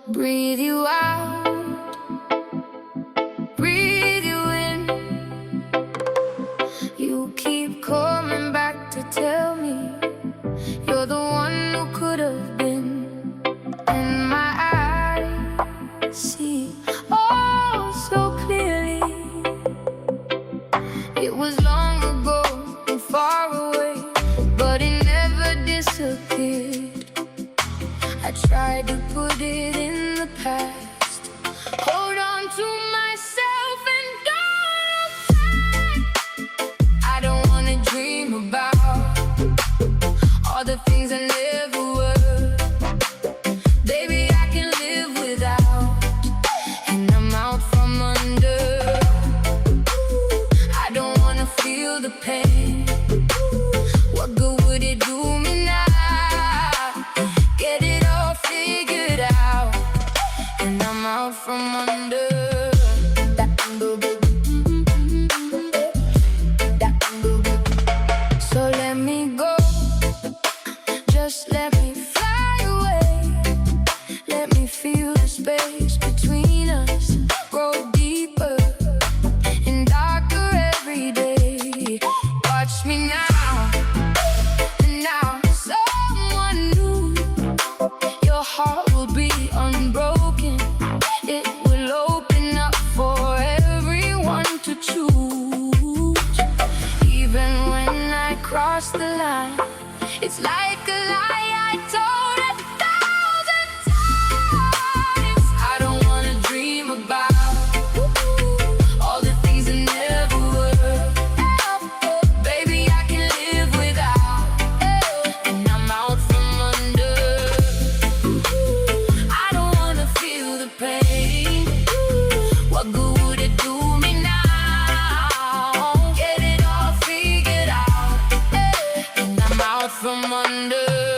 Breathe you out, breathe you in. You keep coming back to tell me you're the one who could have been. In my eyes, see oh so clearly. It was long ago and far away, but it never disappeared. I tried to put it in the past, hold on to myself and go back. I don't wanna dream about all the things I never were. Baby, I can live without, and I'm out from under. I don't wanna feel the pain. What good would it do me now? Get it all figured out, and I'm out from under. So let me go, just let me fly away. Let me feel the space between us grow deeper and darker every day. Watch me now, and now someone new. Your heart will be unbroken. It will open up for everyone to choose. Even when I cross the line, it's like a lie I told 1,000 times. I don't wanna dream about all the things I never were. Baby, I can live without, and I'm out from under. I don't wanna feel the pain. What good would it do me now? Get it all figured out, and I'm out from under.